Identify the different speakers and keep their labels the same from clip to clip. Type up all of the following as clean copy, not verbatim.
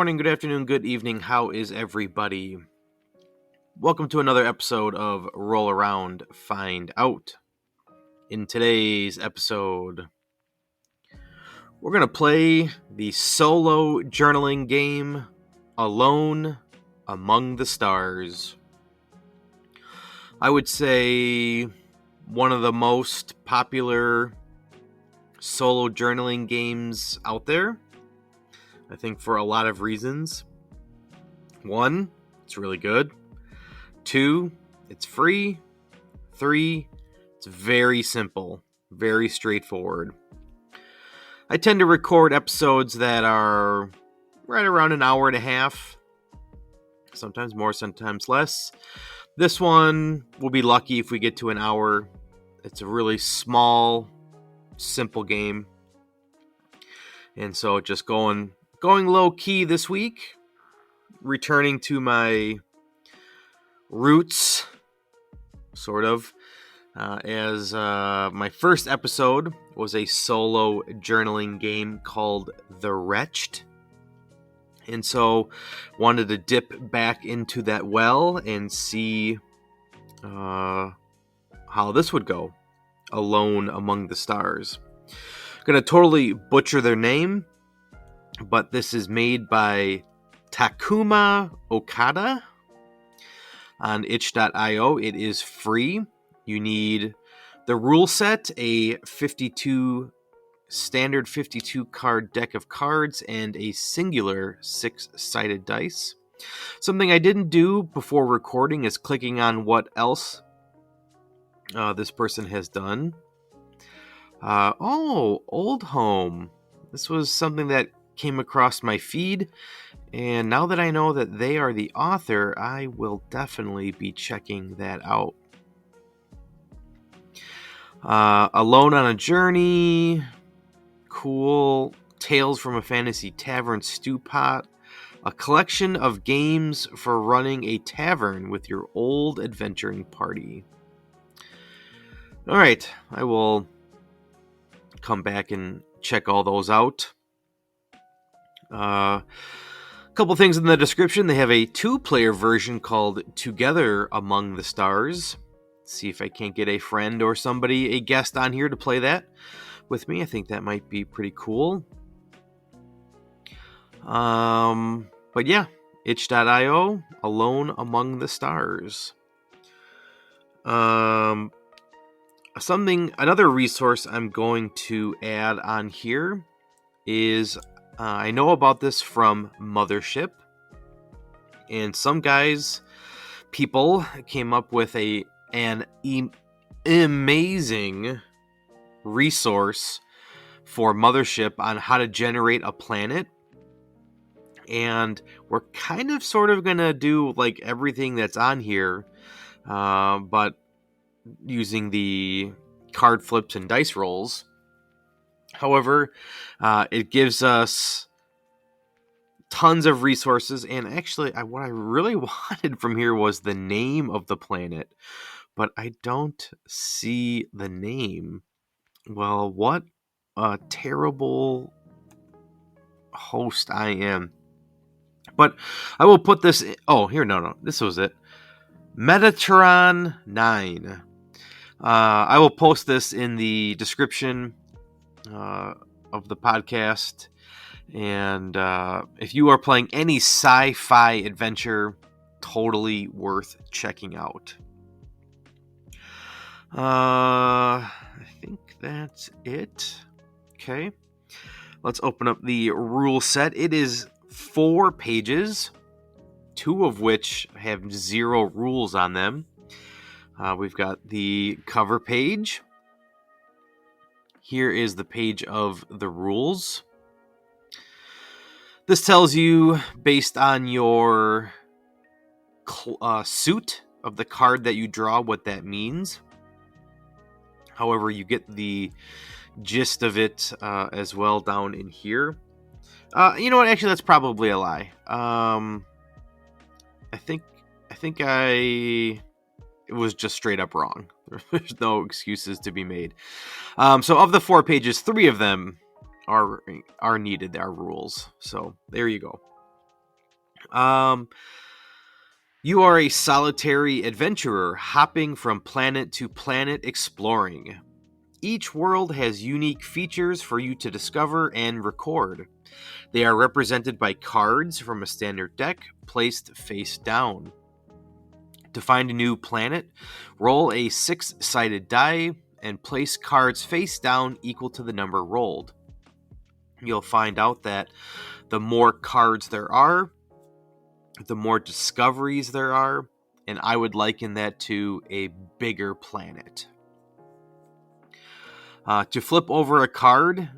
Speaker 1: morning, good afternoon, good evening. How is everybody? Welcome to another episode of Roll Around, Find Out. In today's episode, we're going to play the solo journaling game, Alone Among the Stars. I would say one of the most popular solo journaling games out there. I think for a lot of reasons. 1, it's really good. 2, it's free. 3, it's very simple, very straightforward. I tend to record episodes that are right around an hour and a half. Sometimes more, sometimes less. This one, we'll be lucky if we get to an hour. It's a really small, simple game. And so just going low key this week, returning to my roots, sort of, as my first episode was a solo journaling game called The Wretched. And so wanted to dip back into that well and see how this would go, Alone Among the Stars. Going to totally butcher their name, but this is made by Takuma Okada on itch.io. It is free. You need the rule set, a standard 52 card deck of cards, and a singular 6-sided dice. Something I didn't do before recording is clicking on what else this person has done. Old Home. This was something that came across my feed, and now that I know that they are the author, I will definitely be checking that out. Alone on a Journey, cool. Tales from a Fantasy Tavern Stew Pot, a collection of games for running a tavern with your old adventuring party. Alright, I will come back and check all those out. A couple things in the description. They have a 2-player version called Together Among the Stars. See if I can't get a friend or somebody, a guest on here to play that with me. I think that might be pretty cool. But yeah, itch.io, Alone Among the Stars. Another resource I'm going to add on here is I know about this from Mothership, and some people came up with an amazing resource for Mothership on how to generate a planet. And we're kind of sort of going to do like everything that's on here, but using the card flips and dice rolls. However, it gives us tons of resources, and actually what I really wanted from here was the name of the planet, but I don't see the name. Well, what a terrible host I am. But I will put this in, this was it. Metatron 9. I will post this in the description of the podcast, and if you are playing any sci-fi adventure, totally worth checking out. I think that's it. Okay, let's open up the rule set. It is 4 pages, 2 of which have 0 rules on them. We've got the cover page. Here is the page of the rules. This tells you, based on your suit of the card that you draw, what that means. However, you get the gist of it as well down in here. You know what? Actually, that's probably a lie. I think it was just straight up wrong. There's no excuses to be made. So of the 4 pages, 3 of them are needed. They are rules. So there you go. You are a solitary adventurer hopping from planet to planet exploring. Each world has unique features for you to discover and record. They are represented by cards from a standard deck placed face down. To find a new planet, roll a 6-sided die and place cards face down equal to the number rolled. You'll find out that the more cards there are, the more discoveries there are, and I would liken that to a bigger planet. To flip over a card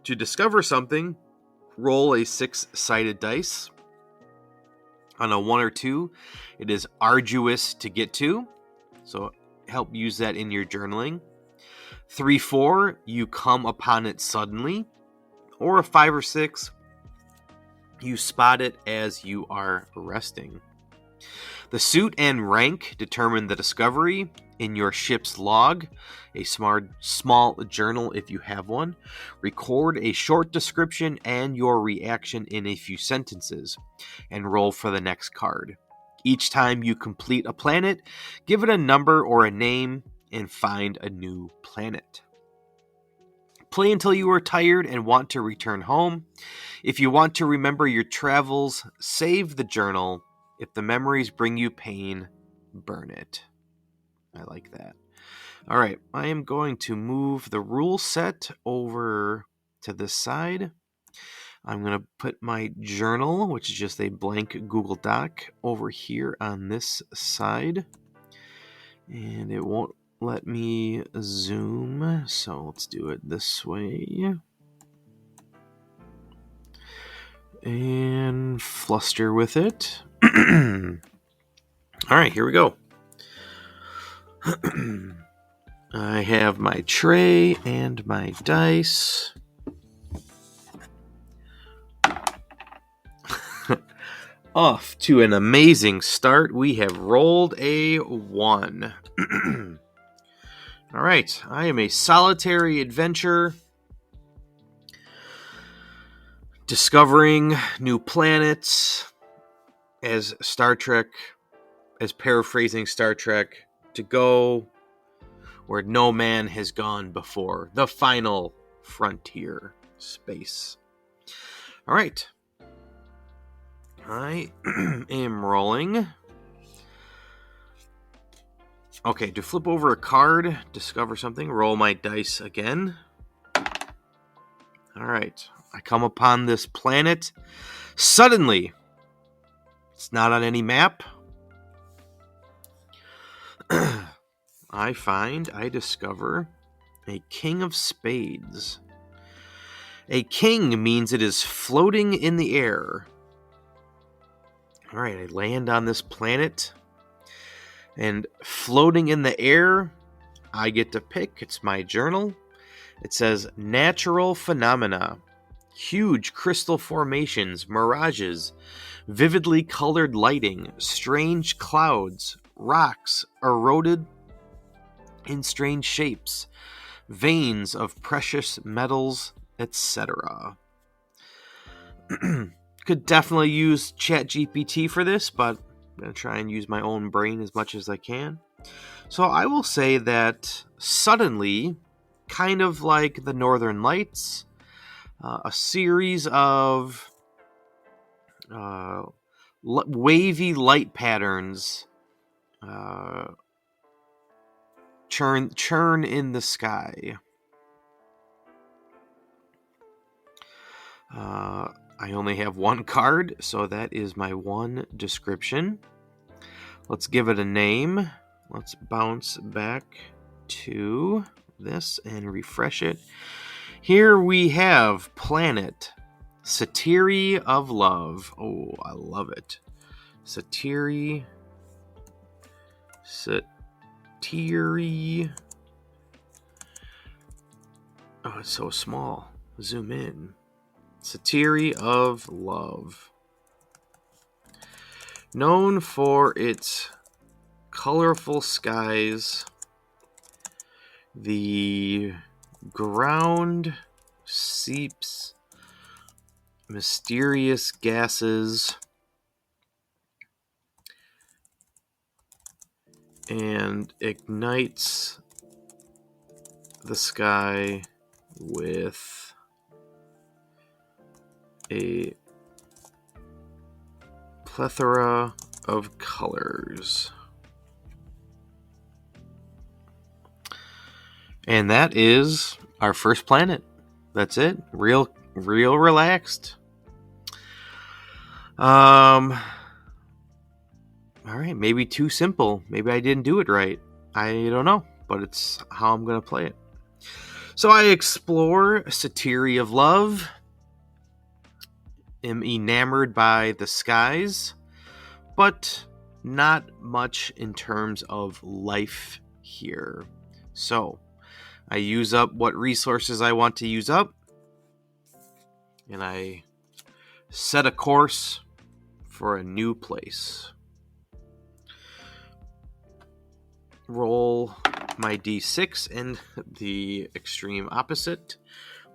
Speaker 1: to discover something, roll a 6-sided dice. On a 1 or 2, it is arduous to get to, so help use that in your journaling. 3, 4, you come upon it suddenly. Or a 5 or 6, you spot it as you are resting. The suit and rank determine the discovery. In your ship's log, a small journal if you have one, record a short description and your reaction in a few sentences, and roll for the next card. Each time you complete a planet, give it a number or a name, and find a new planet. Play until you are tired and want to return home. If you want to remember your travels, save the journal. If the memories bring you pain, burn it. I like that. All right, I am going to move the rule set over to this side. I'm going to put my journal, which is just a blank Google Doc, over here on this side. And it won't let me zoom, so let's do it this way. And fluster with it. All right, here we go. I have my tray and my dice. Off to an amazing start. We have rolled a 1. All right, I am a solitary adventurer discovering new planets as paraphrasing Star Trek, to go where no man has gone before. The final frontier, space. All right. I am rolling. Okay, to flip over a card, discover something, roll my dice again. All right. I come upon this planet. Suddenly, it's not on any map. I discover a king of spades. A king means it is floating in the air. All right, I land on this planet, and floating in the air, I get to pick. It's my journal. It says natural phenomena. Huge crystal formations, mirages, vividly colored lighting, strange clouds, rocks eroded in strange shapes, veins of precious metals, etc. Could definitely use ChatGPT for this, but I'm going to try and use my own brain as much as I can. So I will say that suddenly, kind of like the Northern Lights, a series of wavy light patterns churn in the sky. I only have one card, so that is my one description. Let's give it a name. Let's bounce back to this and refresh it. Here we have Planet Satiri of Love. Oh, I love it. Satiri. Oh, it's so small. Zoom in. Satiri of Love. Known for its colorful skies, the ground seeps mysterious gases, and ignites the sky with a plethora of colors. And that is our first planet. That's it. Real relaxed. All right, maybe too simple. Maybe I didn't do it right. I don't know, but it's how I'm going to play it. So I explore a satire of love, am enamored by the skies, but not much in terms of life here. So I use up what resources I want to use up, and I set a course for a new place. Roll my d6 and the extreme opposite.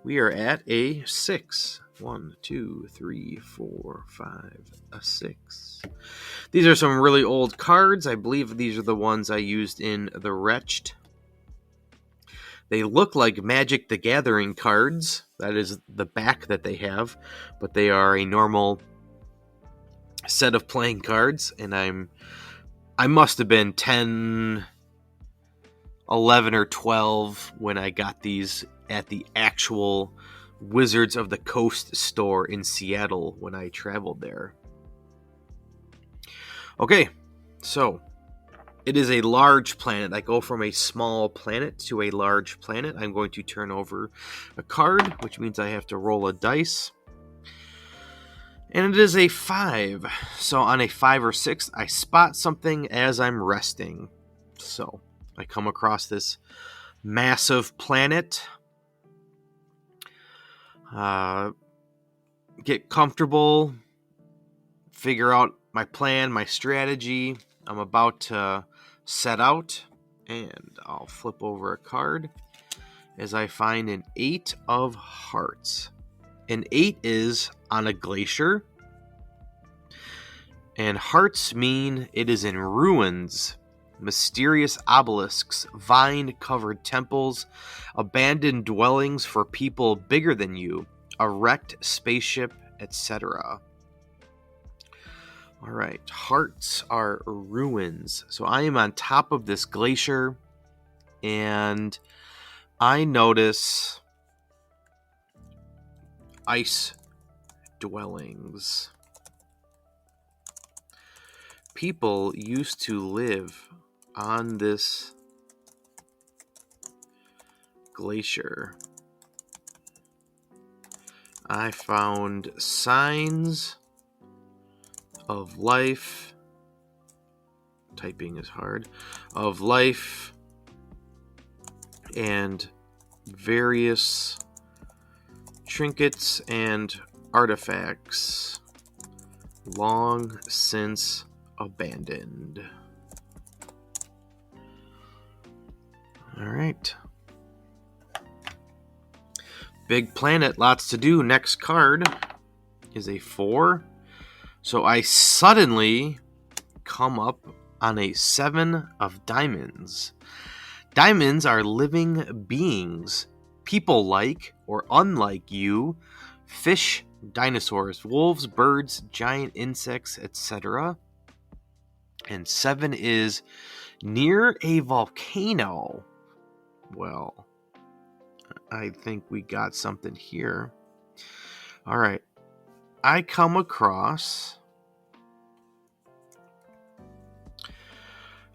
Speaker 1: We are at a 6. 1, 2, 3, 4, 5, a 6. These are some really old cards. I believe these are the ones I used in The Wretched. They look like Magic the Gathering cards. That is the back that they have, but they are a normal set of playing cards, and I must have been 10, 11, or 12 when I got these at the actual Wizards of the Coast store in Seattle when I traveled there. Okay, so it is a large planet. I go from a small planet to a large planet. I'm going to turn over a card, which means I have to roll a dice. And it is a 5. So on a 5 or 6, I spot something as I'm resting. So I come across this massive planet. Get comfortable. Figure out my plan, my strategy. I'm about to set out, and I'll flip over a card as I find an 8 of hearts. An 8 is on a glacier, and hearts mean it is in ruins. Mysterious obelisks, vine-covered temples, abandoned dwellings for people bigger than you, a wrecked spaceship, etc. All right, hearts are ruins. So I am on top of this glacier, and I notice ice dwellings. People used to live on this glacier. I found signs of life. Typing is hard. Of life and various trinkets and artifacts long since abandoned. All right. Big planet, lots to do. Next card is a 4. So I suddenly come up on a 7 of diamonds. Diamonds are living beings. People like or unlike you. Fish, dinosaurs, wolves, birds, giant insects, etc. And 7 is near a volcano. Well, I think we got something here. All right. I come across...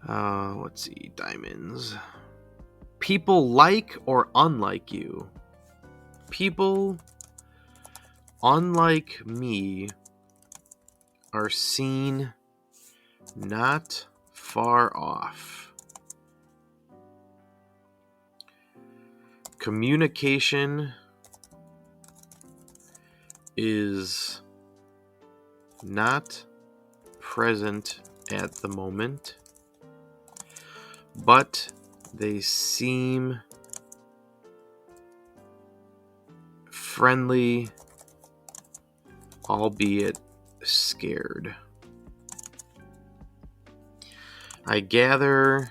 Speaker 1: let's see. Diamonds. People like or unlike you. People unlike me are seen not far off. Communication is not present at the moment, but they seem friendly, albeit scared. I gather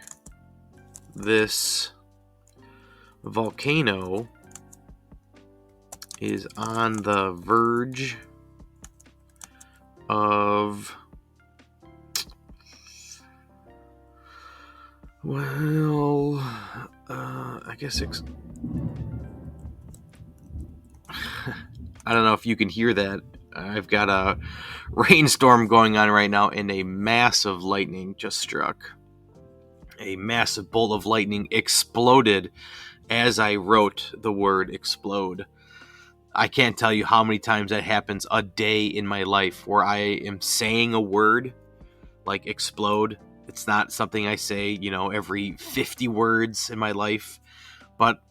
Speaker 1: this volcano is on the verge of, well, I guess I don't know if you can hear that. I've got a rainstorm going on right now, and a massive lightning just struck. A massive bolt of lightning exploded as I wrote the word explode. I can't tell you how many times that happens a day in my life where I am saying a word like explode. It's not something I say, every 50 words in my life, but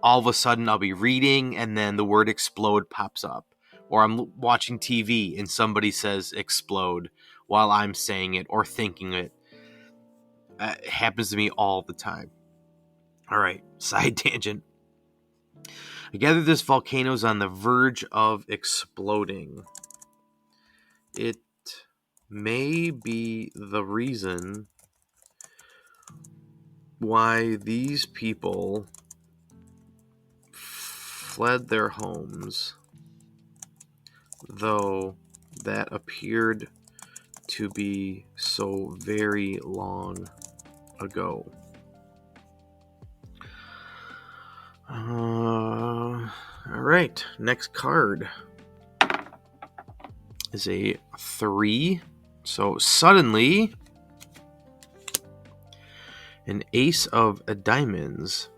Speaker 1: all of a sudden I'll be reading and then the word explode pops up. Or I'm watching TV and somebody says explode while I'm saying it or thinking it. It happens to me all the time. All right, side tangent. I gather this volcano is on the verge of exploding. It may be the reason why these people fled their homes, though that appeared to be so very long ago. All right, next card is a 3. So suddenly, an ace of diamonds.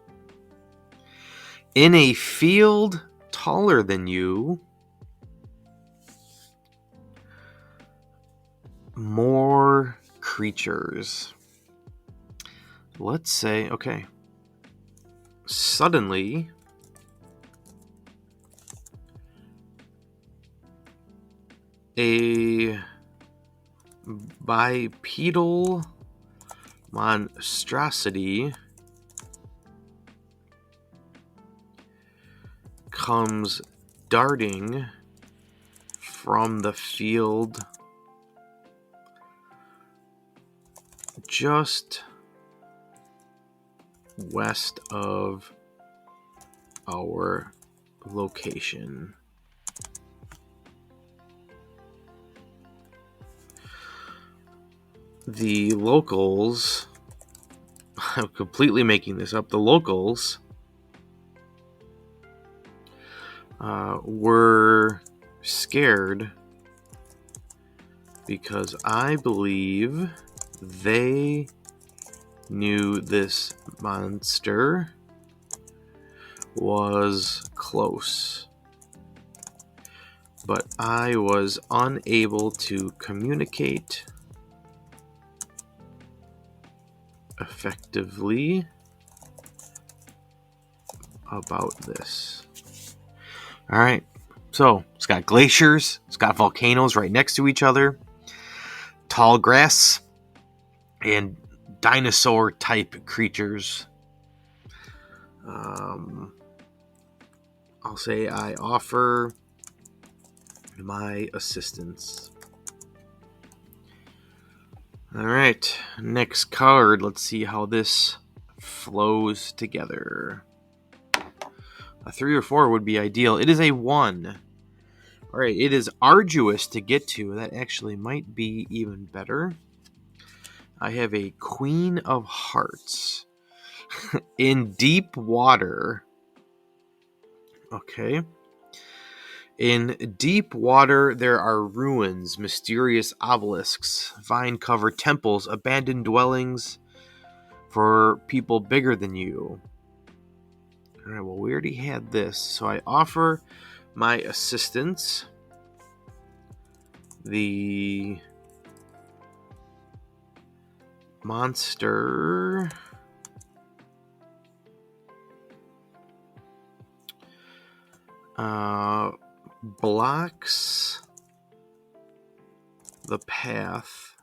Speaker 1: In a field taller than you, more creatures. Let's say, okay. Suddenly, a bipedal monstrosity comes darting from the field just west of our location. The locals, I'm completely making this up, the locals were scared because I believe they knew this monster was close, but I was unable to communicate effectively about this. All right, so it's got glaciers, it's got volcanoes right next to each other, tall grass, and dinosaur type creatures. I'll say I offer my assistance. All right, next card. Let's see how this flows together. A 3 or 4 would be ideal. It is a 1. All right, it is arduous to get to. That actually might be even better. I have a Queen of Hearts. In deep water. Okay. In deep water, there are ruins, mysterious obelisks, vine-covered temples, abandoned dwellings for people bigger than you. All right, well, we already had this, so I offer my assistance. The monster blocks the path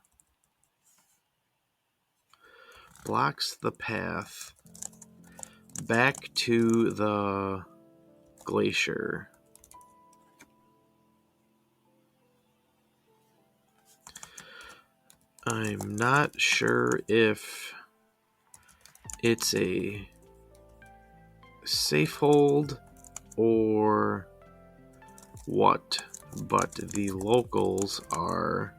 Speaker 1: back to the glacier. I'm not sure if it's a safe hold or what, but the locals are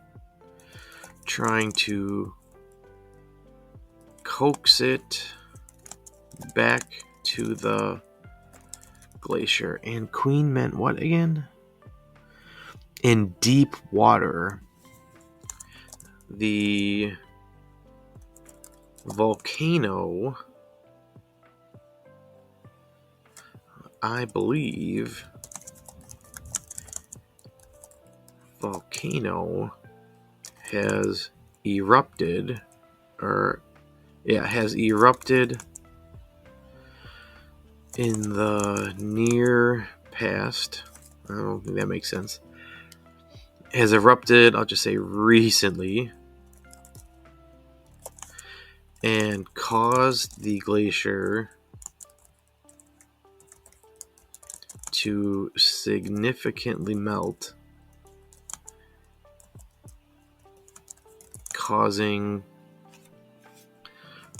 Speaker 1: trying to coax it back to the glacier. And Queen meant what again? In deep water. The volcano, I believe, has erupted, has erupted in the near past. I don't think that makes sense. Has erupted, I'll just say recently, and caused the glacier to significantly melt, causing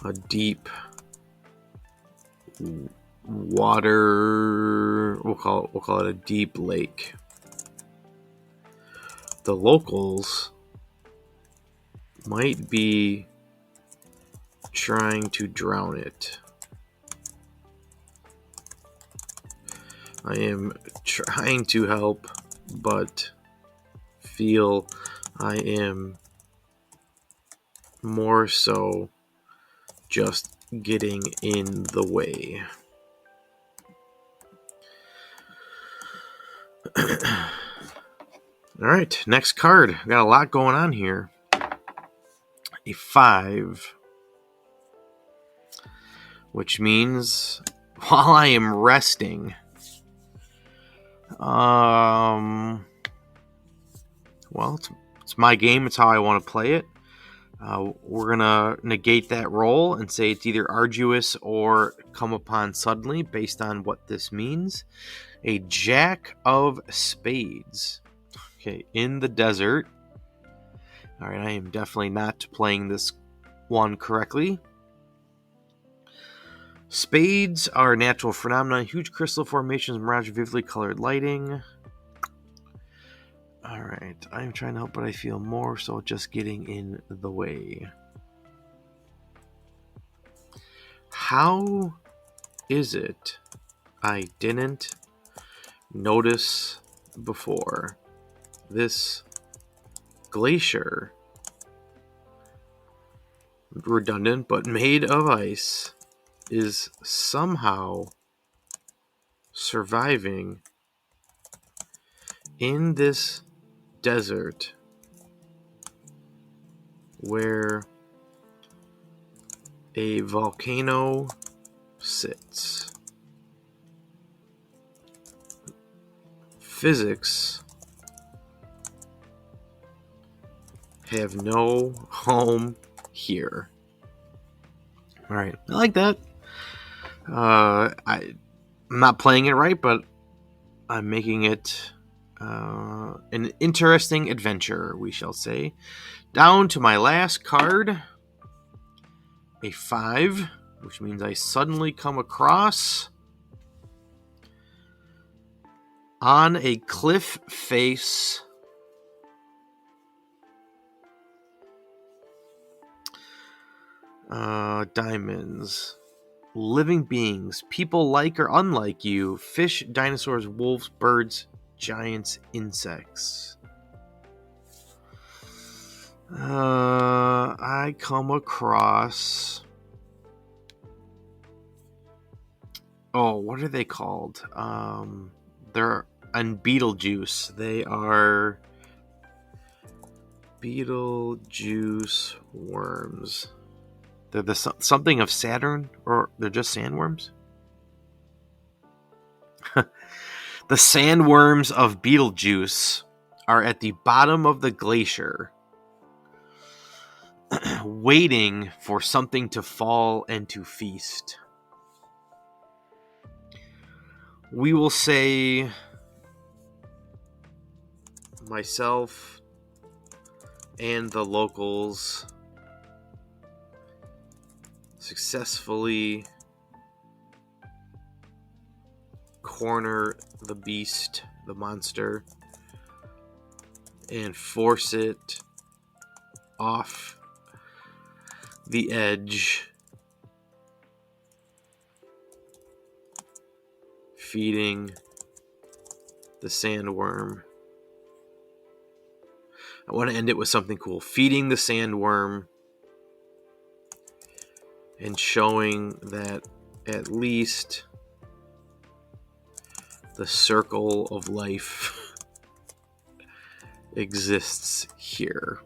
Speaker 1: a deep water, we'll call it a deep lake. The locals might be trying to drown it. I am trying to help, but feel I am more so just getting in the way. All right, next card. Got a lot going on here. A 5, which means while I am resting, well, it's my game. It's how I want to play it. We're gonna negate that roll and say it's either arduous or come upon suddenly based on what this means. A Jack of Spades. Okay, in the desert. All right, I am definitely not playing this one correctly. Spades are natural phenomena, huge crystal formations, mirage, vividly colored lighting. All right, I'm trying to help, but I feel more so just getting in the way. How is it I didn't notice before this glacier, redundant but made of ice, is somehow surviving in this desert where a volcano sits? Physics have no home here. All right, I like that. I'm not playing it right, but I'm making it an interesting adventure, we shall say. Down to my last card, a 5, which means I suddenly come across on a cliff face diamonds. Living beings, people like or unlike you, fish, dinosaurs, wolves, birds, giants, insects. I come across... Oh, what are they called? They're on Beetlejuice. They are Beetlejuice worms. They're the something of Saturn, or they're just sandworms? The sandworms of Beetlejuice are at the bottom of the glacier, waiting for something to fall and to feast. We will say myself and the locals successfully corner the beast, the monster, and force it off the edge, feeding the sandworm. I want to end it with something cool. Feeding the sandworm and showing that at least the circle of life exists here.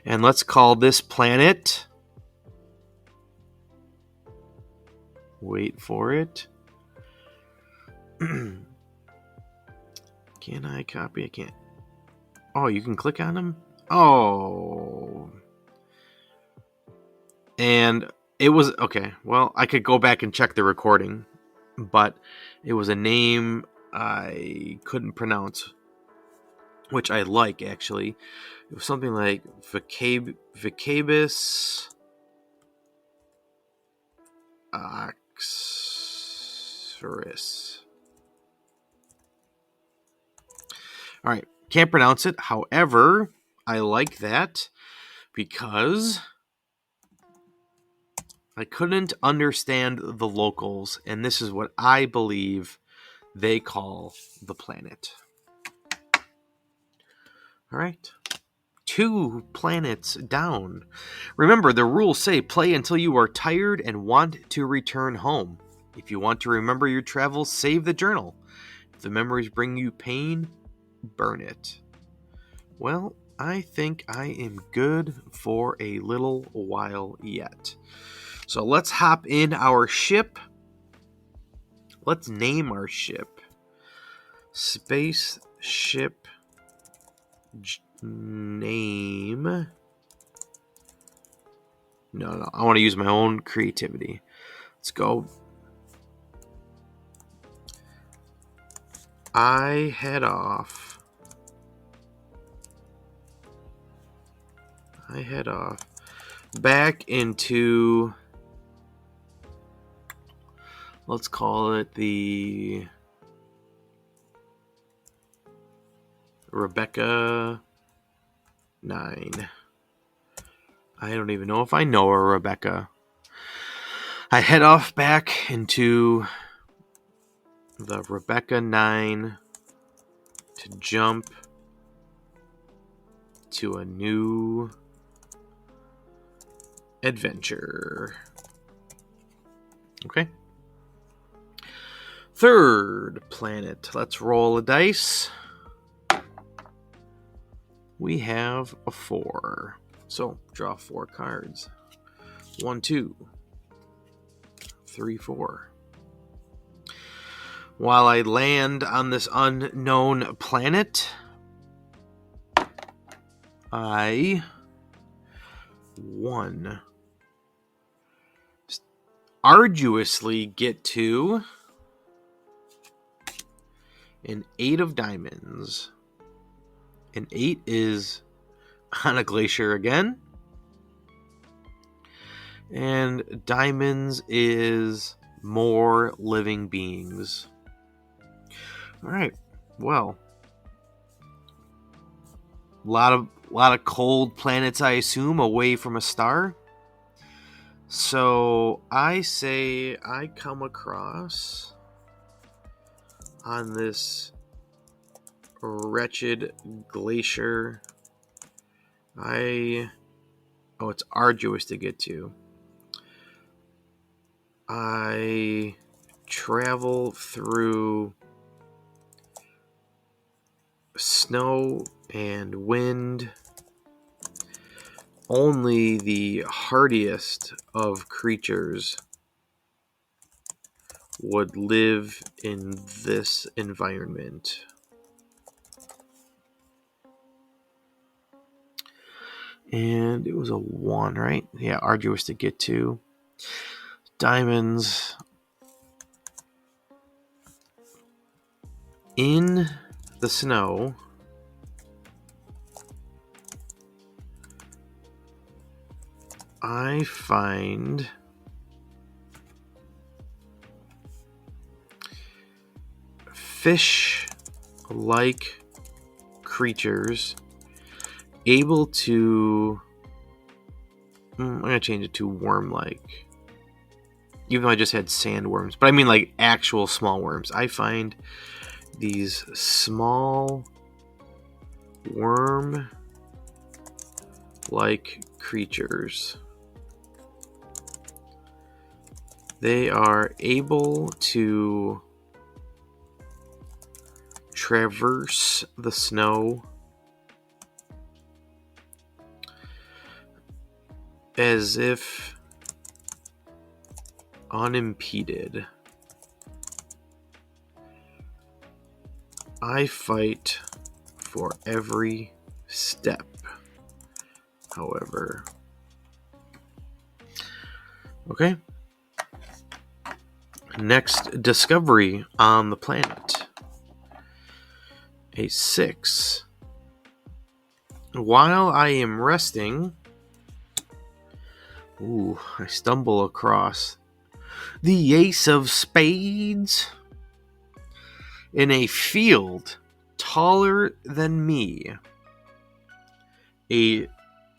Speaker 1: And let's call this planet, wait for it. Can I copy? I can't. Oh, you can click on them? Oh. And it was, okay, well, I could go back and check the recording, but it was a name I couldn't pronounce, which I like, actually. It was something like Vicabus Oxyrus. All right, can't pronounce it. However, I like that because I couldn't understand the locals, and this is what I believe they call the planet. All right. 2 planets down. Remember, the rules say play until you are tired and want to return home. If you want to remember your travels, save the journal. If the memories bring you pain, burn it. Well, I think I am good for a little while yet. So let's hop in our ship. Let's name our ship. Spaceship name. No, I want to use my own creativity. Let's go. I head off back into, let's call it the Rebecca 9. I don't even know if I know a Rebecca. I head off back into the Rebecca 9 to jump to a new adventure. Okay. 3rd planet. Let's roll a dice. We have a 4. So, draw 4 cards. 1, 2, 3, 4. While I land on this unknown planet, I arduously get to an 8 of diamonds. An 8 is on a glacier again. And diamonds is more living beings. All right. Well, a lot of cold planets, I assume, away from a star. So I say I come across on this wretched glacier. It's arduous to get to. I travel through snow and wind. Only the hardiest of creatures would live in this environment. And it was a 1, right? Yeah, arduous to get to. Diamonds. In the snow. I find fish-like creatures able to... I'm going to change it to worm-like. Even though I just had sandworms. But I mean like actual small worms. I find these small worm-like creatures. They are able to traverse the snow as if unimpeded. I fight for every step, however. Okay. Next discovery on the planet. A 6. While I am resting... I stumble across the Ace of Spades in a field taller than me. A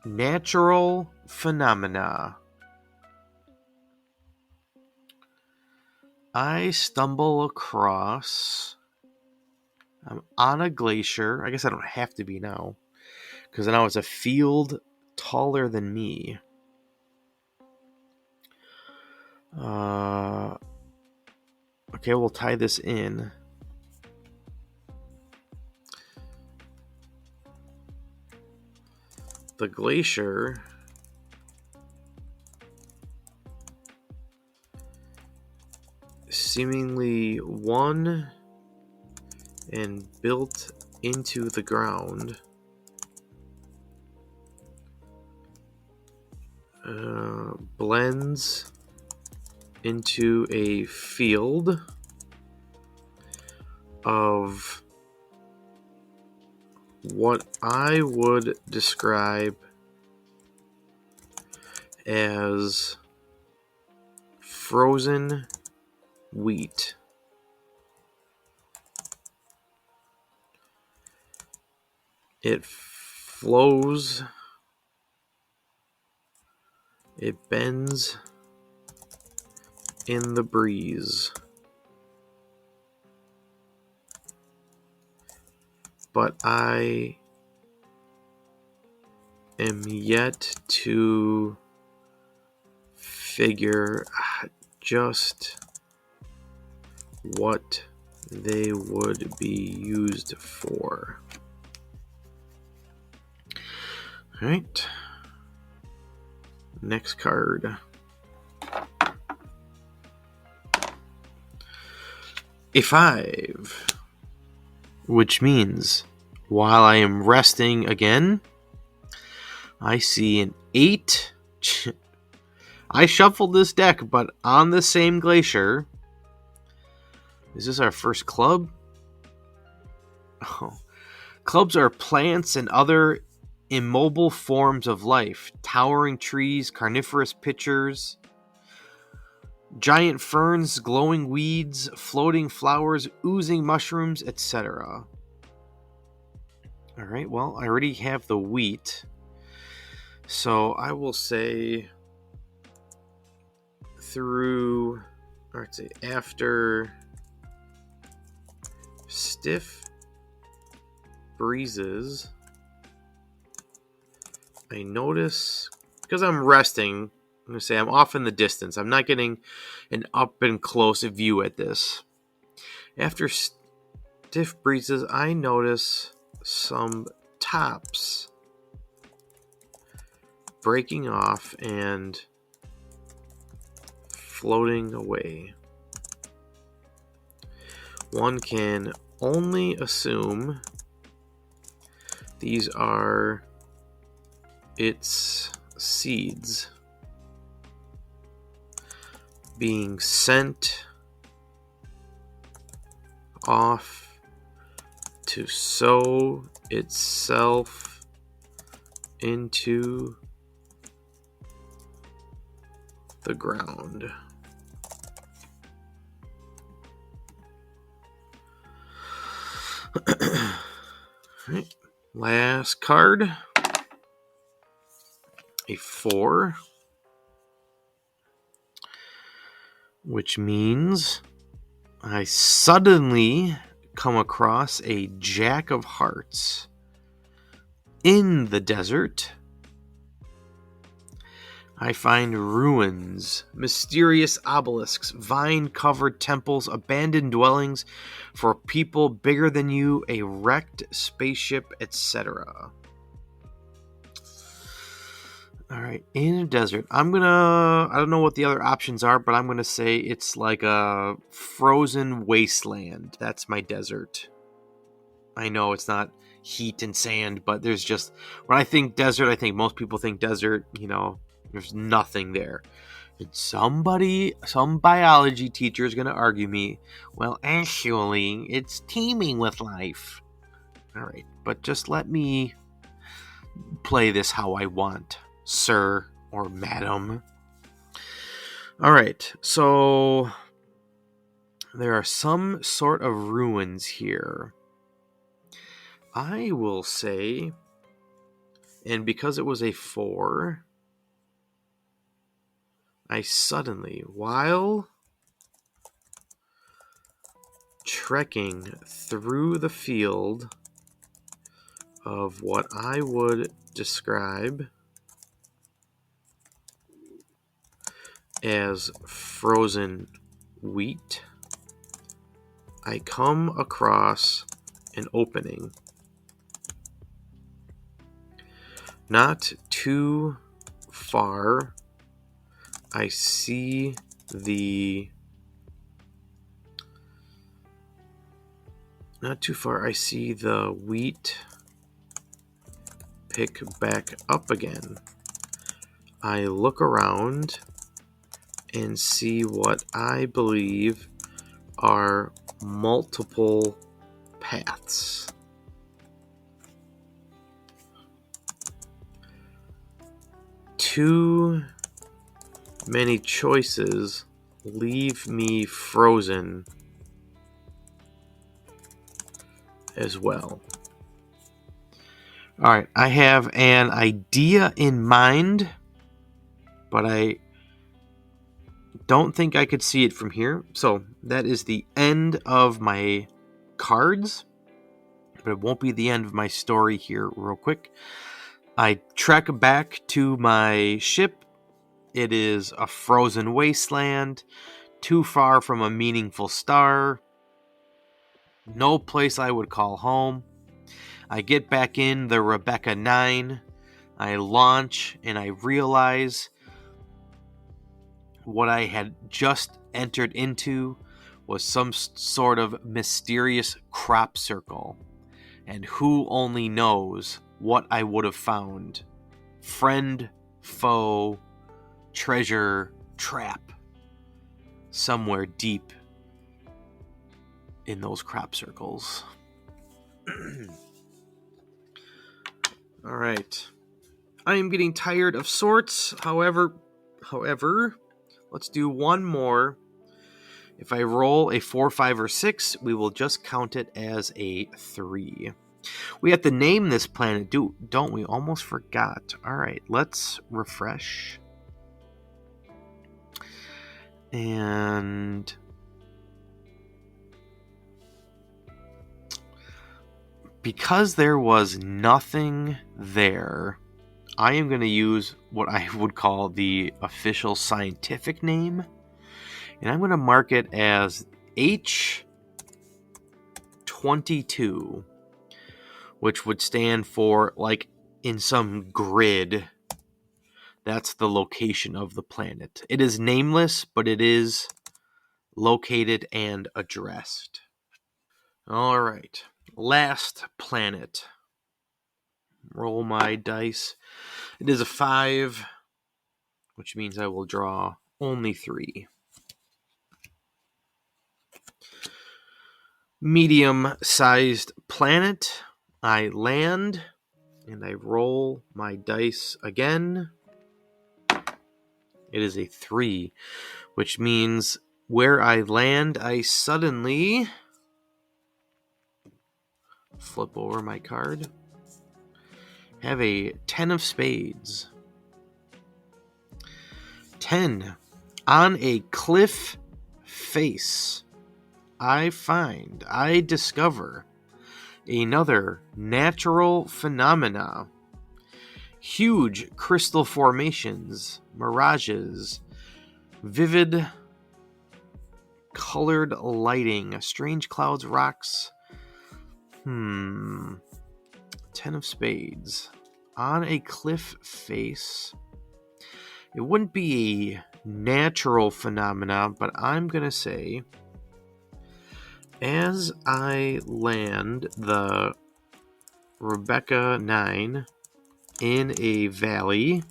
Speaker 1: natural phenomena. I stumble across... I'm on a glacier. I guess I don't have to be now, because now it's a field taller than me. Okay, we'll tie this in. The glacier seemingly won and built into the ground. Blends into a field of what I would describe as frozen wheat. It flows, it bends in the breeze. But I am yet to figure just what they would be used for. All right. Next card. A 5. Which means, while I am resting again, I see an 8. I shuffled this deck, but on the same glacier. Is this our first club? Oh. Clubs are plants and other immobile forms of life. Towering trees, carnivorous pitchers, giant ferns, glowing weeds, floating flowers, oozing mushrooms, etc. Alright, well, I already have the wheat. So I will say through, or let's say after stiff breezes, I notice, because I'm resting, I'm going to say I'm off in the distance. I'm not getting an up and close view at this. After stiff breezes, I notice some tops breaking off and floating away. One can only assume these are its seeds being sent off to sow itself into the ground. Right. Last card. A 4. Which means I suddenly come across a Jack of Hearts in the desert. I find ruins, mysterious obelisks, vine-covered temples, abandoned dwellings for people bigger than you, a wrecked spaceship, etc. All right, in a desert. I don't know what the other options are, but I'm gonna say it's like a frozen wasteland. That's my desert. I know it's not heat and sand, but there's just, when I think desert, I think most people think desert, there's nothing there. And some biology teacher is going to argue me, well, actually, it's teeming with life. All right, but just let me play this how I want, sir or madam. All right, so there are some sort of ruins here. I will say, and because it was a 4, I suddenly, while trekking through the field of what I would describe as frozen wheat, I come across an opening. Not too far, I see the wheat pick back up again. I look around and see what I believe are multiple paths. Too many choices leave me frozen as well. All right, I have an idea in mind, but I don't think I could see it from here. So that is the end of my cards, but it won't be the end of my story here real quick. I trek back to my ship. It is a frozen wasteland, too far from a meaningful star, no place I would call home. I get back in the Rebecca 9. I launch and I realize what I had just entered into was some sort of mysterious crop circle. And who only knows what I would have found. Friend, foe, treasure, trap. Somewhere deep in those crop circles. All right. I am getting tired of sorts. However, let's do one more. If I roll a 4, 5, or 6, we will just count it as a 3. We have to name this planet, don't we? Almost forgot. All right, let's refresh. And because there was nothing there, I am going to use what I would call the official scientific name. And I'm going to mark it as H22, which would stand for, like, in some grid, that's the location of the planet. It is nameless, but it is located and addressed. All right. Last planet. Roll my dice. It is a 5, which means I will draw only 3. Medium-sized planet. I land, and I roll my dice again. It is a 3, which means where I land, I suddenly flip over my card. Have a 10 of spades. 10. On a cliff face, I discover another natural phenomena. Huge crystal formations, mirages, vivid colored lighting, strange clouds, rocks. 10 of spades. On a cliff face. It wouldn't be a natural phenomena, but I'm going to say, as I land the Rebecca 9 in a valley,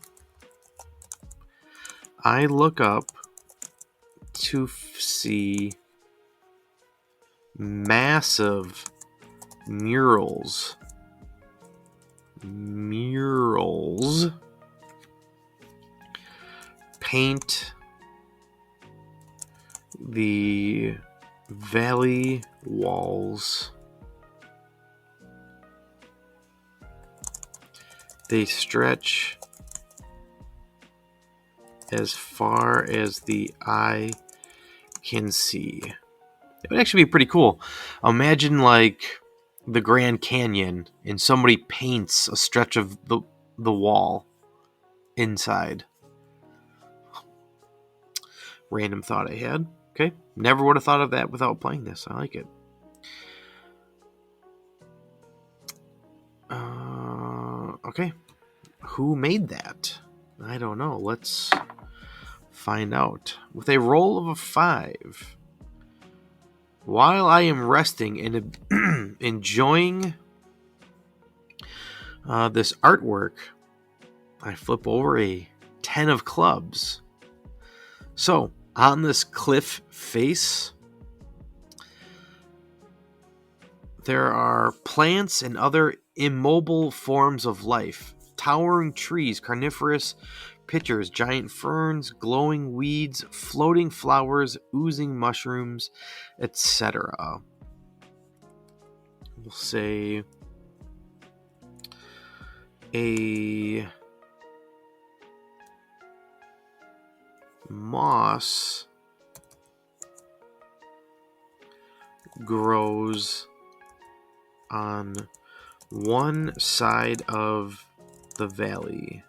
Speaker 1: I look up to see massive murals paint the valley walls. They stretch as far as the eye can see. It would actually be pretty cool. Imagine like the Grand Canyon and somebody paints a stretch of the wall inside. Random thought I had. Okay. Never would have thought of that without playing this. I like it. Okay. Who made that? I don't know. Let's find out. With a roll of a 5, while I am resting and enjoying this artwork, I flip over a 10 of clubs. So, on this cliff face, there are plants and other immobile forms of life. Towering trees, carnivorous pitchers, giant ferns, glowing weeds, floating flowers, oozing mushrooms, etc. We'll say a moss grows on one side of the valley.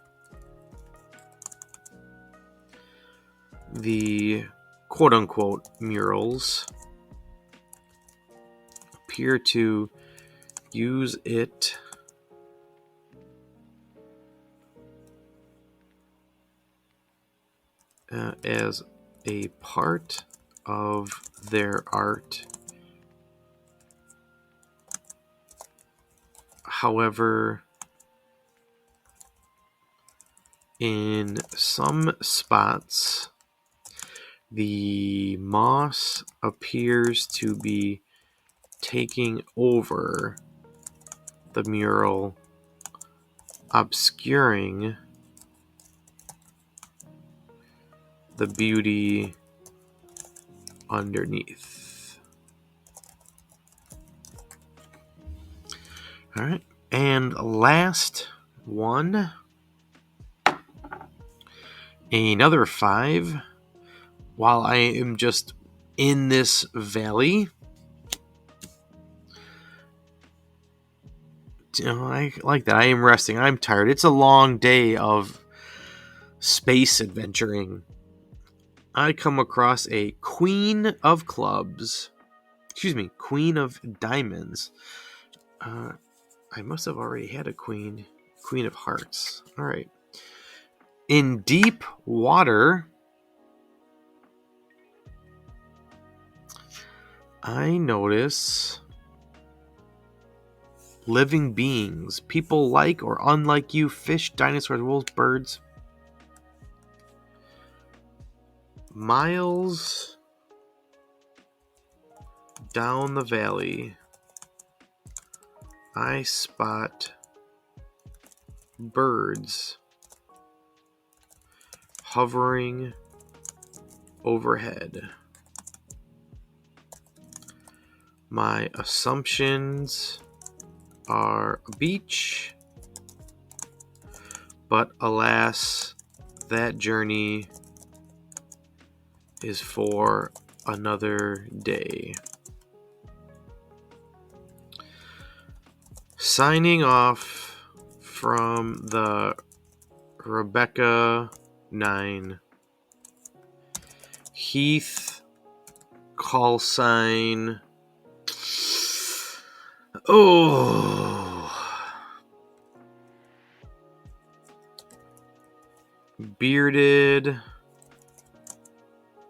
Speaker 1: The quote-unquote murals appear to use it as a part of their art. However, in some spots, the moss appears to be taking over the mural, obscuring the beauty underneath. All right, and last one, another 5. While I am just in this valley, I like that. I am resting. I'm tired. It's a long day of space adventuring. I come across a Queen of Clubs. Queen of Diamonds. I must have already had a Queen of Hearts. All right. In deep water, I notice living beings, people like or unlike you, fish, dinosaurs, wolves, birds. Miles down the valley, I spot birds hovering overhead. My assumptions are a beach, but alas, that journey is for another day. Signing off from the Rebecca 9. Heath, call sign. Bearded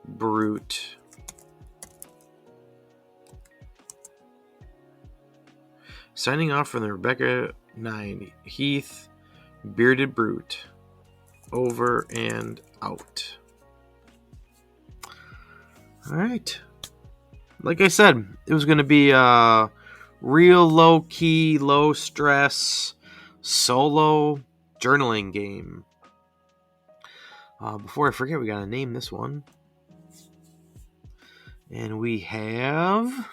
Speaker 1: brute. Signing off from the Rebecca 9. Heath, bearded brute. Over and out. Alright. Like I said, it was going to be a real low-key, low-stress, solo journaling game. Before I forget, we got to name this one. And we have...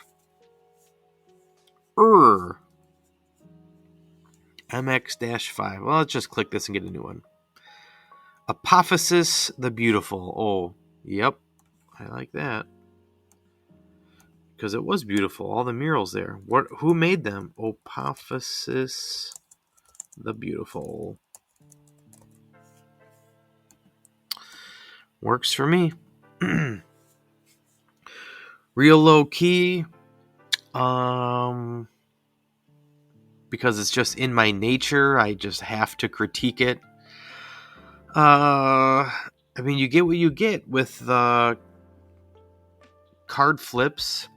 Speaker 1: MX-5. Well, let's just click this and get a new one. Apophysis the Beautiful. Oh, yep. I like that. Because it was beautiful. All the murals there. Who made them? Apophysis the Beautiful. Works for me. Real low key. Because it's just in my nature. I just have to critique it. I mean, you get what you get with the card flips.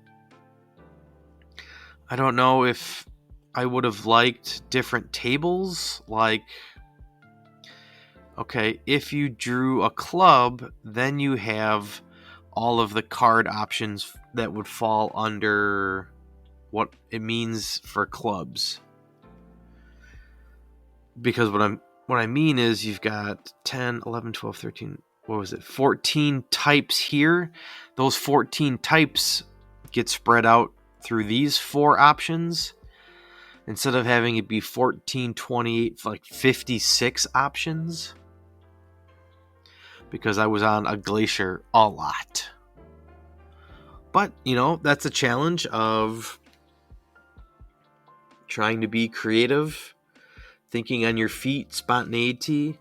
Speaker 1: I don't know if I would have liked different tables. Like, okay, if you drew a club, then you have all of the card options that would fall under what it means for clubs. Because what I mean is you've got 10, 11, 12, 13, 14 types here. Those 14 types get spread out through these 4 options instead of having it be 14, 28, like 56 options. Because I was on a glacier a lot. But, that's a challenge of trying to be creative, thinking on your feet, spontaneity.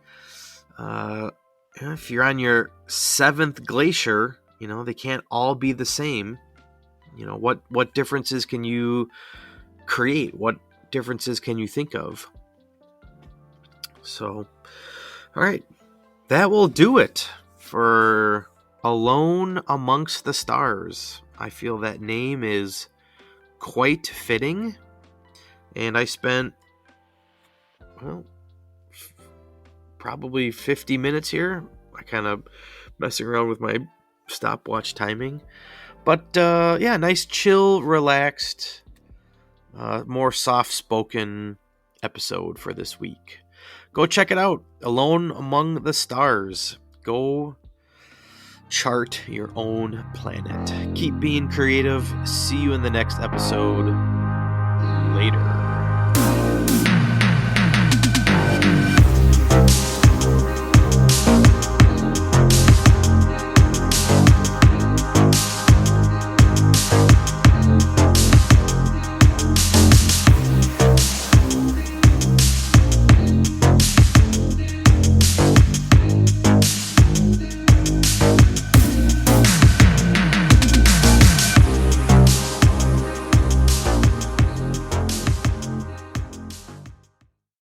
Speaker 1: If you're on your 7th glacier, they can't all be the same. What differences can you create? What differences can you think of? So, all right. That will do it for Alone Amongst the Stars. I feel that name is quite fitting. And I spent, probably 50 minutes here. I kind of messing around with my stopwatch timing. But, nice, chill, relaxed, more soft-spoken episode for this week. Go check it out. Alone Among the Stars. Go chart your own planet. Keep being creative. See you in the next episode. Later.